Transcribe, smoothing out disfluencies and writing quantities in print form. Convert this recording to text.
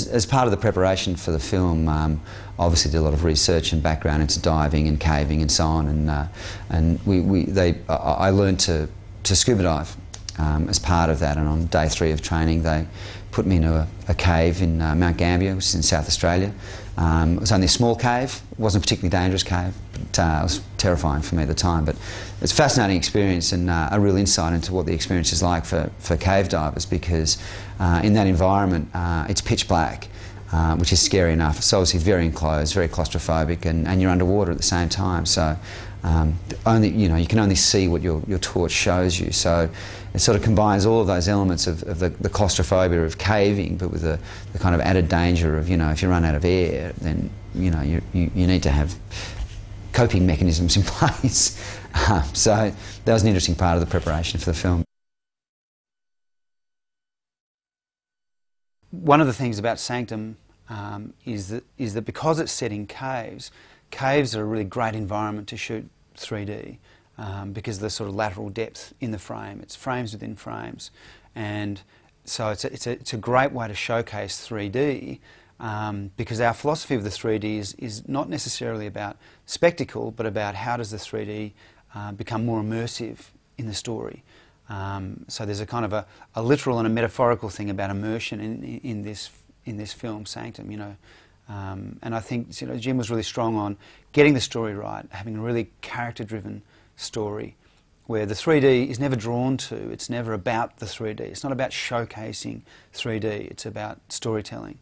as part of the preparation for the film, obviously did a lot of research and background into diving and caving and so on, I learned to scuba dive as part of that, and on day 3 of training they put me into a cave in Mount Gambier, which is in South Australia. It was only a small cave, it wasn't a particularly dangerous cave, but it was terrifying for me at the time. But it's a fascinating experience and a real insight into what the experience is like for cave divers, because in that environment it's pitch black, which is scary enough. It's obviously very enclosed, very claustrophobic, and you're underwater at the same time. So you can only see what your torch shows you. So it sort of combines all of those elements of the claustrophobia of caving, but with the kind of added danger of, if you run out of air, then you need to have coping mechanisms in place. So that was an interesting part of the preparation for the film. One of the things about Sanctum is that because it's set in caves, caves are a really great environment to shoot 3D because of the sort of lateral depth in the frame. It's frames within frames, and so it's a great way to showcase 3D because our philosophy of the 3D is not necessarily about spectacle, but about how does the 3D become more immersive in the story. So there's a kind of a literal and a metaphorical thing about immersion in this film, Sanctum, and I think Jim was really strong on getting the story right, having a really character-driven story where the 3D is never drawn to, it's never about the 3D, it's not about showcasing 3D, it's about storytelling.